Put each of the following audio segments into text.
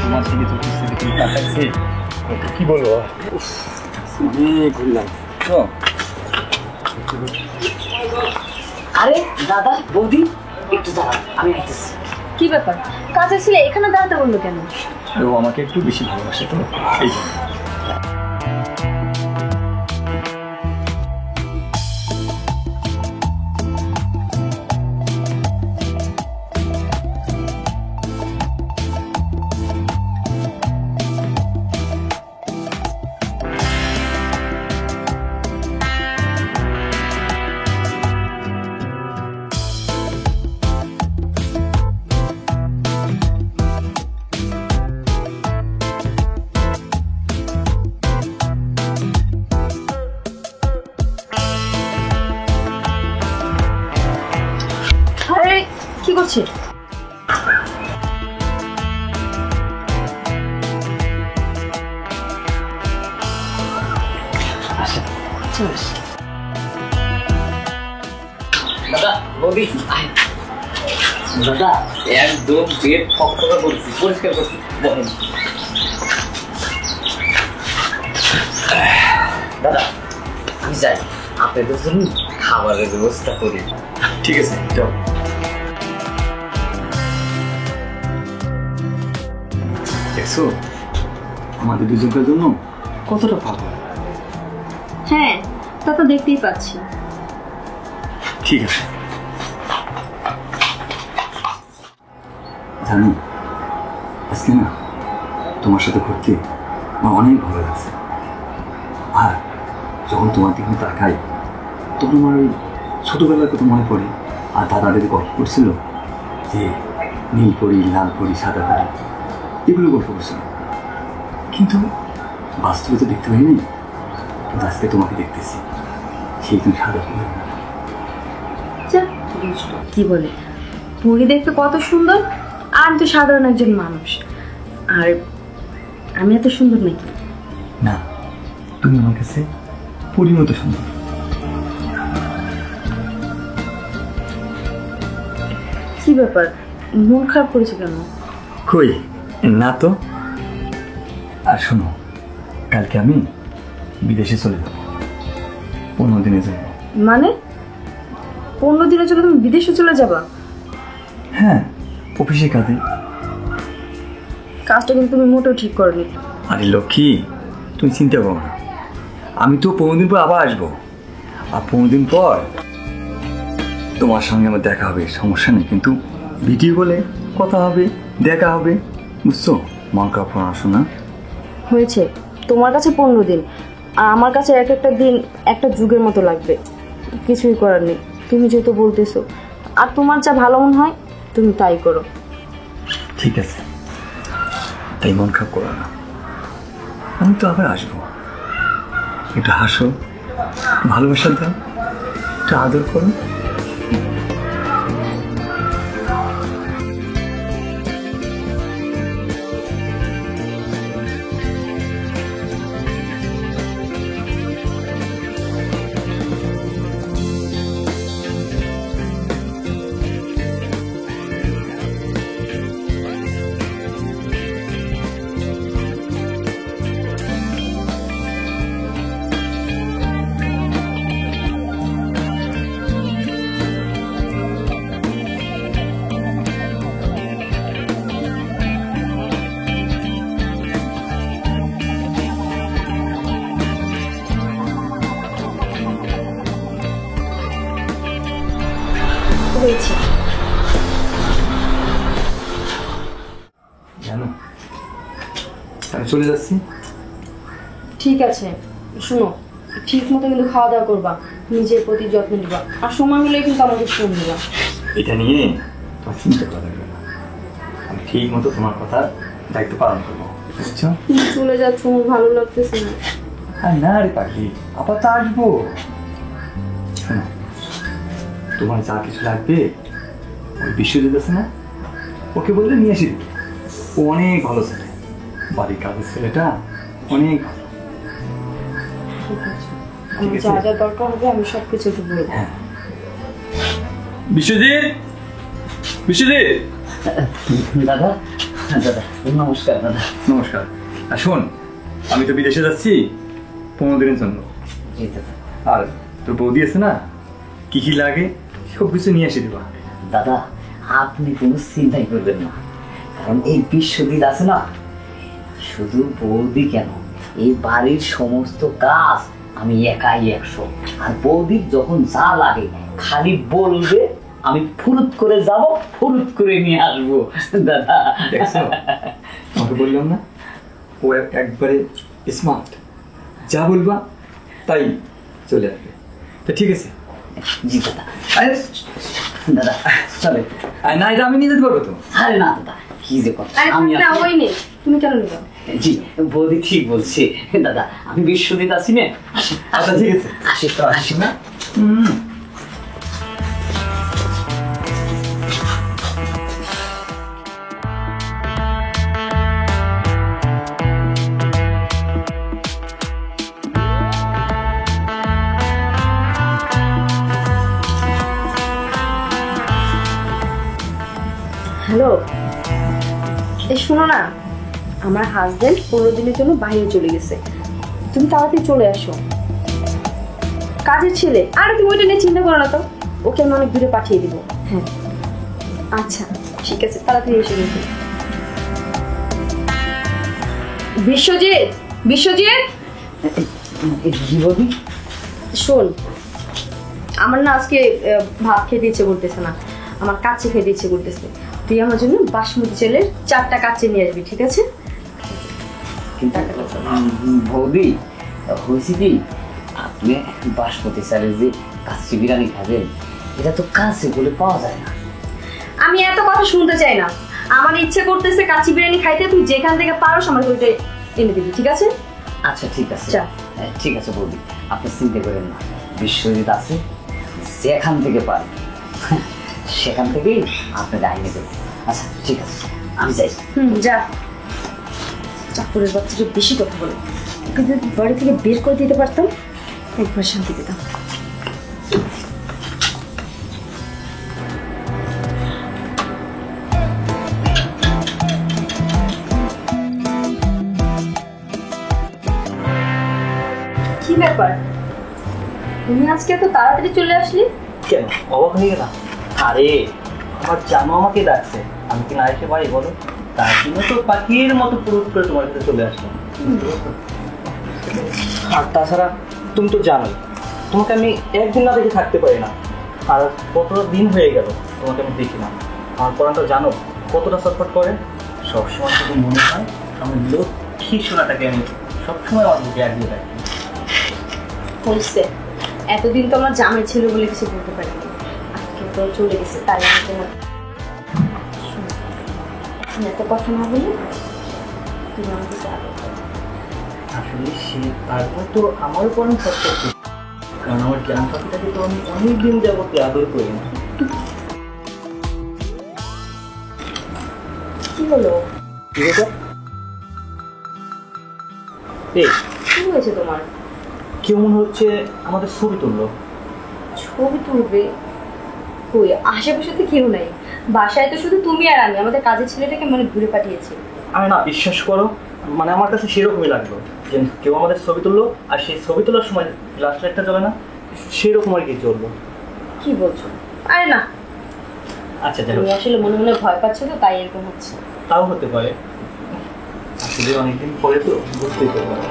তোমার থেকে চলতেছে তুমি কাটাইছে কি বলবো অনেক ঘুরলাম তো। আরে দাদা বৌদি একটু দাঁড়াও, আমি আসতেছি। কি ব্যাপার, কাজে ছিলে এখানে দাঁড়াতে বললো কেন? ও আমাকে একটু বেশি ভালোবাসে তো এই জন্য। কি করছিস? দাদা বৌদি দাদা একদম পেট ফকফকা করছি, পরিষ্কার করছি। বলেন দাদা আমি যাই, আপনাদের জন্য খাবারের ব্যবস্থা করি। ঠিক আছে যাও। দেখছো আমাদের দুজনের জন্য কতটা ভালো। হ্যাঁ তা তো দেখতেই পাচ্ছি। ঠিক আছে জানো আজকে না তোমার সাথে ঘুরতে আমার অনেক ভালো লাগছে। আর যখন তোমার দিকে তাকাই তখন আমার ওই ছোটোবেলার কথা মনে পড়ে। আর দাদা দিদি গল্প করছিল যে নীল পরি, লাল পরি, সাদা পরি, এগুলো গল্প করছিল, কিন্তু বাস্তবে তো দেখতে পাইনি। কিন্তু আজকে তোমাকে দেখতেছি, সেই তুমি সাদা পরি। কি বলে, পরি দেখতে কত সুন্দর, আর আমি তো সাধারণ একজন মানুষ। আর আমি এত সুন্দর নাকি? না, তুমি আমার কাছে পরির মতো সুন্দর। কি ব্যাপার, মন খারাপ করেছে কেন? কই না তো। আর শোনো, কালকে আমি বিদেশে চলে যাব, 15 দিনের জন্য। মানে 15 দিনের জন্য তুমি বিদেশে চলে যাবা? হ্যাঁ, অফিসের কাজে। কাজটা কিন্তু তুমি মোটেও ঠিক করনি। আরে লক্ষ্মী, তুমি চিন্তা করো না, আমি তো 15 দিন পর আবার আসবো। আর 15 দিন পর তোমার সঙ্গে আমার দেখা হবে, সমস্যা নেই। কিন্তু ভিডিও বলে কথা হবে, দেখা হবে, বুঝছো? মন খারাপ শোনা হয়েছে, তোমার কাছে 15 দিন আর আমার কাছে এক একটা দিন একটা যুগের মতো লাগবে। কিছুই করার নেই, তুমি যেহেতু বলতেছো। আর তোমার যা ভালো মনে হয় তুমি তাই করো। ঠিক আছে, তাই মন খারাপ করো না, আমি তো আবার আসবো। একটু হাসো, ভালোবাসা দাও, একটু আদর করো। হয়েছে জানো, আমি চলে যাচ্ছি। ঠিক আছে, শোনো, ঠিক মতো কিন্তু খাওয়া দাওয়া করবা, নিজের প্রতি যত্ন নিবা, আর সময় হলে কিন্তু আমাকে ফোন দিবা। এটা নিয়ে তোমার চিন্তা করা লাগবে না, আমি ঠিক মতো তোমার কথা দায়িত্ব পালন করবো, বুঝছো? তুমি চলে যাচ্ছ, আমার ভালো লাগতেছে না। আর না রে পাখি, আবার তো আসবো। শোনো, তোমার যা কিছু লাগবে ওই বিশ্বজিৎ আছে না, ওকে বললে নিয়ে আসি। ও অনেক ভালো ছেলে, বাড়ির কাজের ছেলেটা অনেক ভালো। ঠিক আছে, আমার যা যা দরকার হবে আমি সবকিছু একটু বলবো। হ্যাঁ, বিশ্বজিৎ, বিশ্বজিৎ দাদা দাদা নমস্কার দাদা। নমস্কার। আর শোন, আমি তো বিদেশে যাচ্ছি 15 দিনের জন্য। জি দাদা। আর তোর বৌদি আছে না, কি কি লাগে সব কিছু নিয়ে এসে দেবা। দাদা আপনি কোনো চিন্তাই করবেন না, কারণ এই বিশ্বজিৎ আছে না, শুধু বৌদি কেন এই বাড়ির সমস্ত কাজ আমি একাই 100। আর বৌদির যখন যা লাগে খালি বলবে, আমি ফুরুত করে যাব, ফুরুত করে নিয়ে আসবো। দাদা দেখছো, আমাকে বললাম না ও একবারে স্মার্ট, যা বলবা তাই চলে আসবে। তো ঠিক আছে। জি দাদা। আরে দাদা চলে। না, এটা আমি নিয়ে যেতে পারবো তো। আরে না দাদা, কি যে কথা, আরে আমি না, ওই নেই, তুমি কেন নিবা? জি বৌদি ঠিক বলছে। দাদা আমি বিশ্বজিৎ আছি না। আচ্ছা ঠিক আছে, আসি তো, আসি না। হ্যালো, এই শোনো না, আমার হাজবেন্ড 15 দিনের জন্য বাইরে চলে গেছে, তুমি তাড়াতাড়ি চলে আসো। কাজের ছেলে, আরে তুমি ওইটা নিয়ে চিন্তা করো না তো, ওকে আমি অনেক দূরে পাঠিয়ে দিব। হ্যাঁ আচ্ছা ঠিক আছে, তাড়াতাড়ি এসে গেছি। বিশ্বজিৎ, বিশ্বজিৎ কি বৌদি? শোন, আমার না আজকে ভাত খেতে ইচ্ছে করতেছে না, আমার কাচ্চি খেতে ইচ্ছে করতেছে। তুই আমার জন্য বাসমতি চালের 4টা কাচ্চি নিয়ে আসবি, ঠিক আছে? কিন্তু বৌদি হয়েছে কি, আপনি বাসমতি চালের যে কাচ্চি বিরিয়ানি খাবেন, এটা তো কাছে বলে পাওয়া যায় না। আমি এত কথা শুনতে চাই না, আমার ইচ্ছে করতেছে কাচ্চি বিরিয়ানি খাইতে, তুই যেখান থেকে পারোস আমার ওইটা এনে দিবি, ঠিক আছে? আচ্ছা ঠিক আছে। যা। ঠিক আছে বৌদি, আপনি চিন্তা করেন না, বিশ্বজিৎ আছে, যেখান থেকে পারেন সেখান থেকেই আপনাকে আইনে দেবো। আচ্ছা ঠিক আছে, আমি যাই। যা। চাকরের বাচ্চাটা বেশি কথা বলে, ওকে যদি বাড়ি থেকে বের করে দিতে পারতাম একবার শান্তি পেতাম। কি ব্যাপার, তুমি আজকে এত তাড়াতাড়ি চলে আসলি? কেন অবাক হয়ে গেলাম? আরে আমার জামা আমাকে ডাকছে, আমি কি না এসে পারি বলো? তার জন্য তো পাখির মতো পুরুষ করে তোমার কাছে চলে আসলাম। আর তাছাড়া তুমি তো জানোই, তোমাকে আমি একদিন না দেখে থাকতে পারি না। আর কতটা দিন হয়ে গেল তোমাকে আমি দেখি না। আমার পড়াটা জানো কতটা সাপোর্ট করে, সবসময় শুধু মনে হয় আমি লক্ষ্মী সোনাটাকে আমি সবসময় আমার বুকে আগিয়ে রাখি। হয়েছে, এতদিন তো আমার জামাই ছিল বলে কিছু বলতে পারিনি, আজকে তো চলে গেছে, তাই আমি তোমার এত কথা না বলি তুমি আমাকে আদর করো। আসলে সে তারপর তো আমারও পড়ানো সাপোর্ট, কারণ আমার জ্ঞান পাখিটাকে তো আমি অনেকদিন যাবত আদর করি না। কি হলো? ঠিক আছে, এই কি হয়েছে তোমার? কেউ মনে হচ্ছে আমাদের ছবি তুললো। ছবি তুলবে? কই, আশেপাশে তো কেউ নাই, বাসায় তো শুধু তুমি আর আমি, আমাদের কাজের ছেলেটাকে মানে ঘুরে পাঠিয়েছি। আমি না, বিশ্বাস করো, মানে আমার কাছে সেরকমই লাগলো যে কেউ আমাদের ছবি তুললো, আর সেই ছবি তোলার সময় লাস্ট লাইটটা জ্বলে না, সেরকম আর কি চললো। কি বলছো? আরে না, আচ্ছা যাই হোক, তুমি আসলে মনে মনে ভয় পাচ্ছ তো, তাই এরকম হচ্ছে। তাও হতে পারে, আসলে অনেকদিন পরে তো বুঝতেই তো পারে।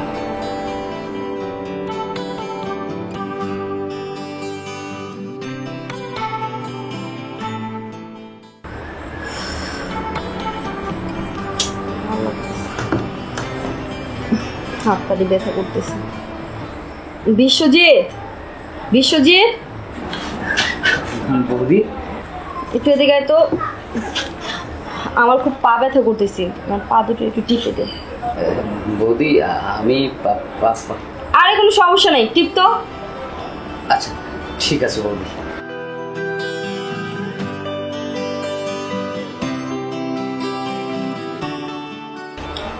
হাত পাটি ব্যথা করতেছে। বিশ্বজিৎ, বিশ্বজিৎ বৌদি একটু এদিকে আয় তো, আমার খুব পা ব্যথা করতেছি, আমার পা দুটো একটু টিপে দে। বৌদি আমি আরে কোনো সমস্যা নেই, টিপ তো। আচ্ছা ঠিক আছে বৌদি।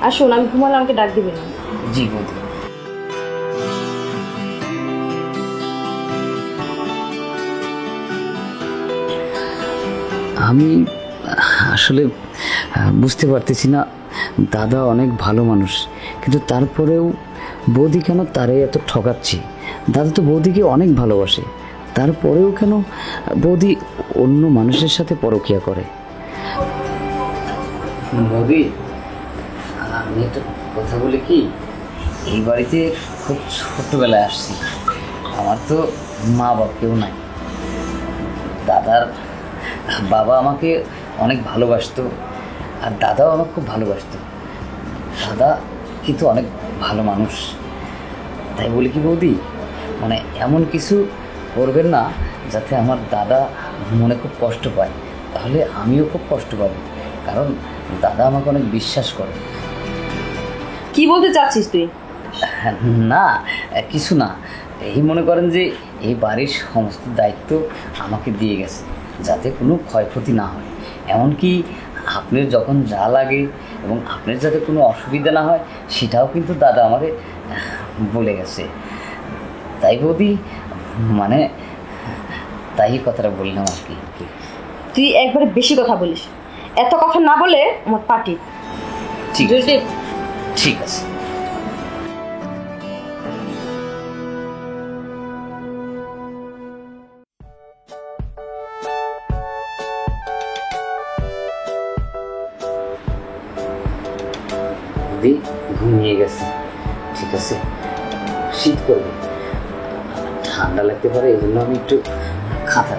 আর শোন, আমি ঘুমালে আমাকে ডাক দিবি না। জি বৌদি। আমি আসলে বুঝতে পারতেছি না, দাদা অনেক ভালো মানুষ, কিন্তু তারপরেও বৌদি কেন তারে এত ঠকাচ্ছে? দাদা তো বৌদিকে অনেক ভালোবাসে, তারপরেও কেন বৌদি অন্য মানুষের সাথে পরকীয়া করে? বৌদি, আমি একটা কথা বলি কি, এই বাড়িতে খুব ছোট্টবেলায় আসছি, আমার তো মা বাবা কেউ নাই। দাদার বাবা আমাকে অনেক ভালোবাসতো, আর দাদাও আমাকে খুব ভালোবাসতো। দাদা কিন্তু অনেক ভালো মানুষ। তাই বলি কি বৌদি, মানে এমন কিছু করবেন না যাতে আমার দাদা মনে খুব কষ্ট পায়, তাহলে আমিও খুব কষ্ট পাবো, কারণ দাদা আমাকে অনেক বিশ্বাস করে। কি বলতে চাচ্ছিস তুই? না, কিছু না। এই মনে করেন যে এই বাড়ির সমস্ত দায়িত্ব আমাকে দিয়ে গেছে, যাতে কোনো ক্ষয়ক্ষতি না হয়, এমনকি আপনার যখন যা লাগে এবং আপনার যাতে কোনো অসুবিধা না হয় সেটাও কিন্তু দাদা আমাকে বলে গেছে। তাই বৌদি, মানে তাই কথাটা বললাম আর কি। তুই একবারে বেশি কথা বলিস, এত কথা না বলে আমার পার্টি। ঠিক আছে, ঠিক আছে। ঘুমিয়ে গেছে, ঠিক আছে। শীত করবে, ঠান্ডা লাগতে পারে, এই জন্য আমি একটু খাতা।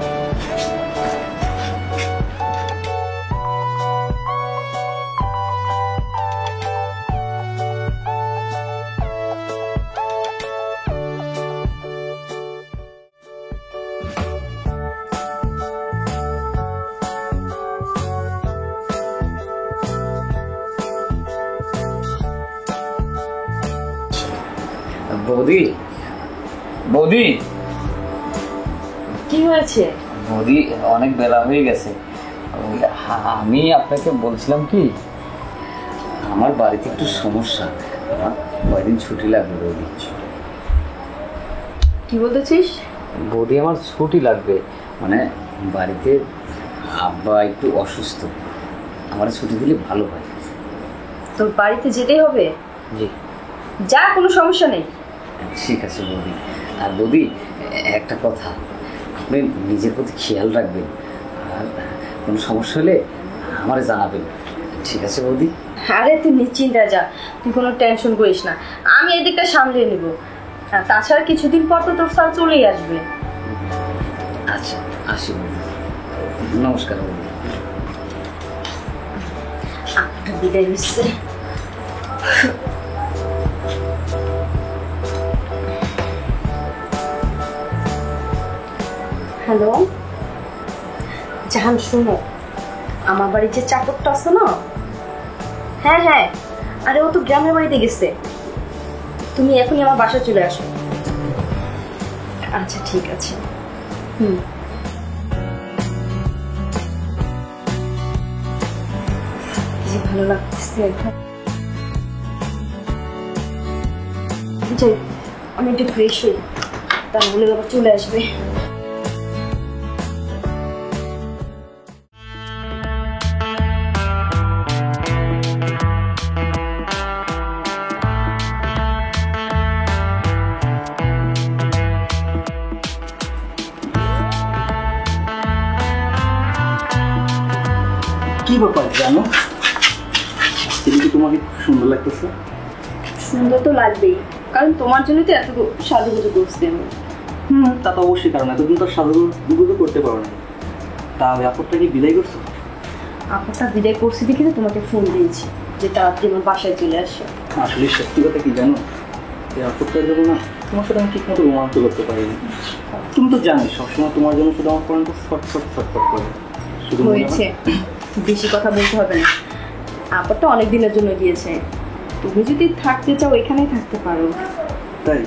বৌদি, বৌদি, কি হয়েছে? বৌদি অনেক বেলা হয়ে গেছে। আমি আপনাকে বলছিলাম কি, আমার বাড়িতে একটু সমস্যা, আমার কয়দিন ছুটি লাগবে বৌদি। কি বলতেছিস? বৌদি আমার ছুটি লাগবে, মানে বাড়িতে আব্বা একটু অসুস্থ, আমার ছুটি দিলে ভালো হয়। তোর বাড়িতে যেতেই হবে? জি। যা, কোনো সমস্যা নেই। ঠিক আছে বৌদি। আর বৌদি, একটা কথা, আপনি নিজের প্রতি খেয়াল রাখবেন, আর কোনো সমস্যা হলে আমারে জানাবেন, ঠিক আছে বৌদি? আরে তুই নিশ্চিন্তে যা, তুই কোনো টেনশন করিস না, আমি এদিকটা সামলিয়ে নিব। আর তাছাড়া কিছুদিন পর তো তোর স্যার চলেই আসবে। আচ্ছা, আসি বৌদি, নমস্কার বৌদি। বিদায় নিচ্ছে। হ্যালো জাহান, শোনো, আমার বাড়ির যে চাকরটা আছে না, হ্যাঁ হ্যাঁ, আরে ও তো গ্রামের বাড়িতে গেছে, তুমি এখনই আমার বাসায় চলে আসো। আচ্ছা ঠিক আছে। কি ভালো লাগতেছে এখন। যাই, আমি একটু ফ্রেশ হই, তাহলে আবার চলে আসবে। কি ব্যাপার জানো, কি তোমাকে খুব সুন্দর লাগতেছে? সুন্দর তো লাগবেই, কারণ তোমার জন্য তো এত সাজুগুজু করছি আমি। তা তো অবশ্যই, কারণ এতদিন তো সাজুগুজু করতে পারো না। তা ওই আপদটা কি বিদায় করছো? আপনারটা বিদায় করছি দেখে তো তোমাকে ফোন দিয়েছি যে তাড়াতাড়ি আমার বাসায় চলে আসো। আসলে সত্যি কথা কি জানো, এই আপদটার জন্য না তোমার সাথে আমি ঠিক মতো রোমাঞ্চ করতে পারিনি। তুমি তো জানোই সবসময় তোমার জন্য শুধু আমার পড়াটা ছটফট ছটফট করে। শুধু হয়েছে, বেশি কথা বলতে হবে না, আপদটা অনেক দিনের জন্য গিয়েছে, তুমি যদি থাকতে চাও এখানেই থাকতে পারো। তাই?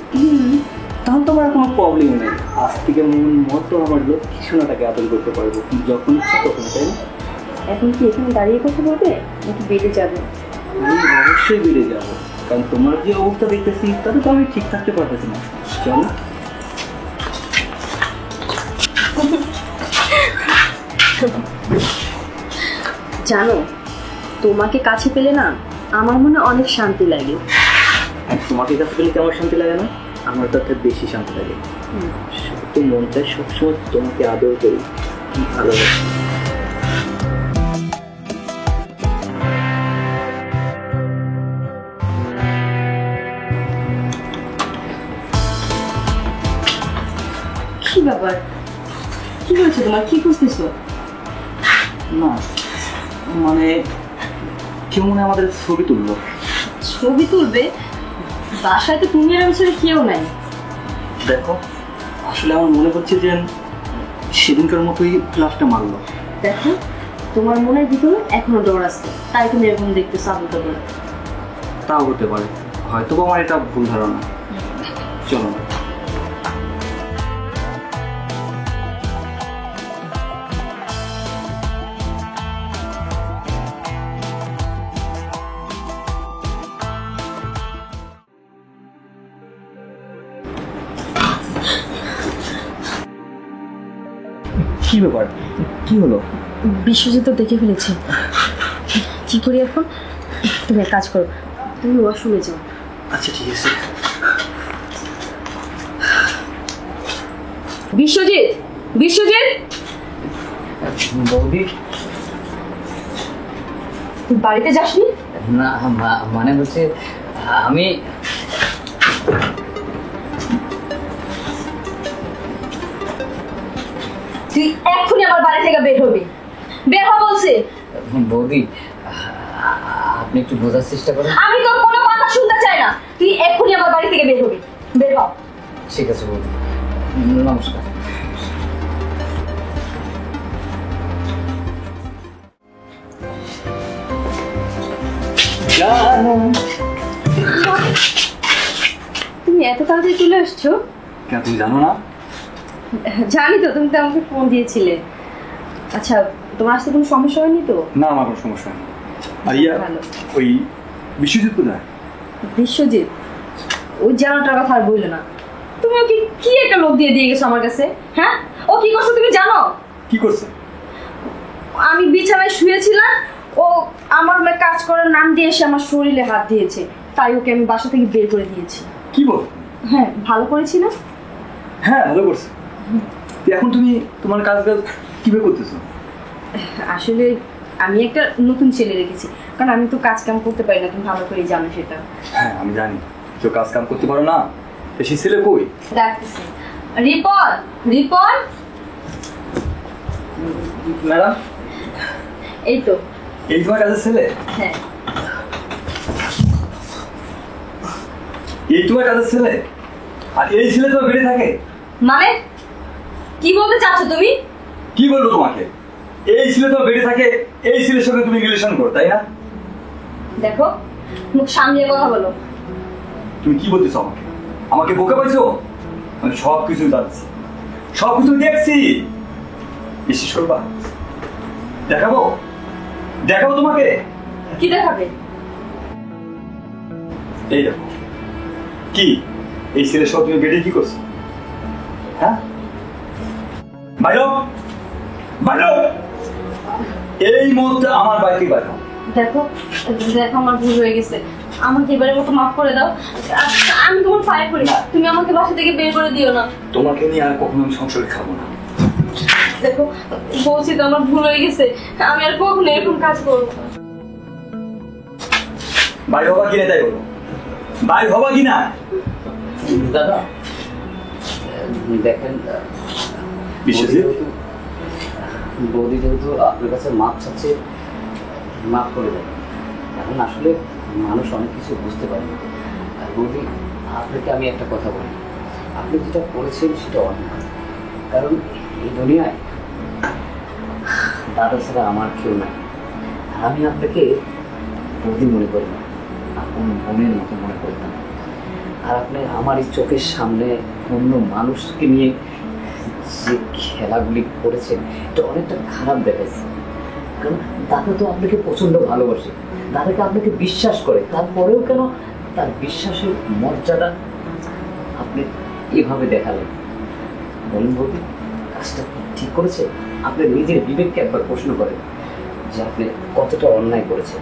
তাহলে তোমার কোনো প্রবলেম নেই, আজ থেকে মন মতো আমার লক্ষ্মী সোনাটাকে আদর করতে পারবো যখন ইচ্ছা তখন, তাই না? এখন কি এখানে দাঁড়িয়ে কথা বলবে নাকি বেড়ে যাবে? আমি অবশ্যই বেড়ে যাবো, কারণ তোমার যে অবস্থা দেখতেছি তাতে তো আমি ঠিক থাকতে পারতেছি না। চলো। জানো, তোমাকে কাছে পেলে না আমার মনে অনেক শান্তি লাগে। তোমাকে কাছে পেলে কি আমার শান্তি লাগে না? আমার তাতে বেশি শান্তি লাগে। তো মন চায় সবসময় তোমাকে আদর করি, ভালোবাসি। কি ব্যাপার, কি হয়েছে তোমার? কি খুঁজতেছো? না মানে কেউ মনে হয় আমাদের ছবি তুললো। ছবি তুলবে? বাসায় তো তুমি আর আমি ছাড়া কেউ নাই। দেখো, আসলে আমার মনে হচ্ছে যে সেদিনকার মতোই ক্লাসটা মারলো। দেখো, তোমার মনের ভিতরে এখনো ডর আছে, তাই তুমি এরকম দেখতেছো আবুল করে। তাও হতে পারে, হয়তো আমার এটা ভুল ধারণা। চলো না। কি ব্যাপার, কি হলো? বিশ্বজিৎ তো দেখে ফেলেছে। কি করি এখন? তুমি এক কাজ করো, তুমি ওয়াশরুমে যাও। আচ্ছা ঠিক আছে। বিশ্বজিৎ, বিশ্বজিৎ, বৌদি, তুই বাড়িতে যাসনি? না মানে হচ্ছে আমি তুই এক্ষুনি আমার বাড়ি থেকে বের হবি। বের হ বলছে। বৌদি, আপনি একটু বোঝার চেষ্টা করেন। আমি তোর কোনো কথা শুনতে চাই না। তুই এক্ষুনি আমার বাড়ি থেকে বের হবি। বের হ। ঠিক আছে বৌদি, নমস্কার। তুমি এত তাড়াতাড়ি চলে আসছো? কেন তুমি জানো না? জানি তো, তুমি তো আমাকে ফোন দিয়েছিলে। আচ্ছা, তোমার আসতে কোনো সমস্যা হয়নি তো? না, আমার কোনো সমস্যা নেই। আর ইয়া, ভালো। ওই বিশ্বজিৎ কোথায়? বিশ্বজিৎ ওই জানাটার কথা আর বললো না। তুমি ওকে কি একটা লোক দিয়ে গেছো আমার কাছে? হ্যাঁ, ও কি করছে তুমি জানো? কি করছে? আমি বিছানায় শুয়েছিলাম, ও আমার কাজ করার নাম দিয়ে এসে আমার শরীরে হাত দিয়েছে, তাই ওকে আমি বাসা থেকে বের করে দিয়েছি। কি বল? হ্যাঁ, ভালো করেছি না? হ্যাঁ, ভালো করছে। তো এখন তুমি তোমার কাজ কিভাবে করতেছো? আসলে আমি একটা নতুন ছেলে রেখেছি, কারণ আমি তো কাজ কাম করতে পারি না, তুমি ভালো করে জানো সেটা। হ্যাঁ, আমি জানি কেউ কাজ কাম করতে পারো না। তো সেই ছেলে কই? ডাকতেছি। রিপন, রিপন, ম্যাডাম, এই তো। এই তোমার কাজের ছেলে? হ্যাঁ। এই তোমার কাজের ছেলে? আর এই ছেলে তোমার বেড়ে থাকে? মানে কি বলতে চাচ্ছ তুমি? কি বলবো তোমাকে? এই ছেলে তোমার বেড়ে থাকে, এই ছেলের সঙ্গে তুমি রিলেশন করো, তাই না? দেখো, মুখ সামলিয়ে কথা বলো। তুমি কি বলতেছো আমাকে? আমাকে বোকা পাইছো? আমি সব কিছু জানছি, সব কিছু দেখছি। বিশ্বাস করবা? দেখাবো, দেখাবো তোমাকে। কি দেখাবে? এই দেখো। কি এই ছেলের সব তুমি বেডে কি করছো? হ্যাঁ, বাইরো, বাইরো, এই মুহূর্তে আমার বাইকে বাইরো। দেখো, দেখো আমার ভুল হয়ে গেছে, আমাকে এবারের মতো মাফ করে দাও। আমি তোমার পায়ে পড়ি, তুমি আমাকে বাসা থেকে বের করে দিও না। তোমাকে নিয়ে আর কখনো আমি সংসারে খাবো না। দেখো, বলছি তো আমার ভুল হয়ে গেছে, আমি আর কখনো এরকম কাজ করবো না। বাইরে হবা কিনা তাই বলো, বাইরে হবা কিনা? দাদা দেখেন, বিশ্বজিৎ, বৌদি যেহেতু আপনার কাছে মাপ চাচ্ছে, মাফ করে দেন। এখন আসলে মানুষ অনেক কিছু বুঝতে পারে না। আর বৌদি, আপনাকে আমি একটা কথা বলি, আপনি যেটা করেছেন সেটা অন্যায়। কারণ এই দুনিয়ায় দাদা ছাড়া আমার কেউ নাই। আর আমি আপনাকে বৌদি মনে করি না, আপন বোনের মতো মনে করি না। আর আপনি আমার এই চোখের সামনে অন্য মানুষকে নিয়ে যে খেলাগুলি করেছেন, এটা অনেকটা খারাপ দেখাচ্ছে। কারণ দাদা তো আপনাকে প্রচন্ড ভালোবাসে, দাদাকে আপনাকে বিশ্বাস করে, তারপরেও কেন তার বিশ্বাসের মর্যাদা আপনি এভাবে দেখালেন? বলুন বৌদি, কাজটা ঠিক করেছে? আপনি নিজের বিবেককে একবার প্রশ্ন করেন। যে আপনি কতটা অন্যায় করেছেন।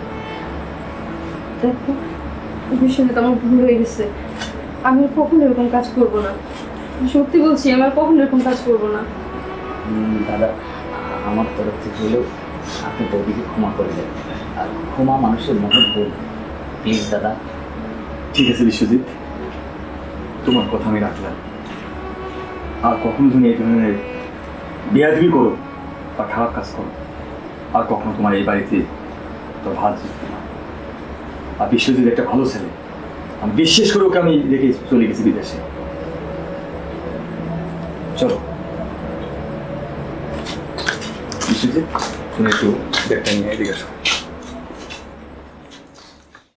দেখো, বিশ্বজিৎ, আমার ভুল হয়ে গেছে। আমি আর কখনো এরকম কাজ করব না। সত্যি বলছি, আমি আর কখনো এরকম কাজ করব না। দাদা, আমার তরফ থেকে হলেও আপনি বৌদিকে ক্ষমা করে দেন। আর ক্ষমা মানুষের মহৎ গুণ। প্লিজ দাদা। ঠিক আছে বিশ্বজিৎ, তোমার কথা আমি রাখলাম। আর কখনো তুমি এই ধরনের বেয়াদবি করো বা খারাপ কাজ করো, আর কখনো তোমার এই বাড়িতে তোর ভাত জুটবে না। আর বিশ্বজিৎ একটা ভালো ছেলে, আমি বিশ্বাস করে ওকে আমি রেখে চলে গেছি বিদেশে। চলো বিশ্বজিৎ, তুমি একটু ব্যাগটা নিয়ে এদিকে আসো।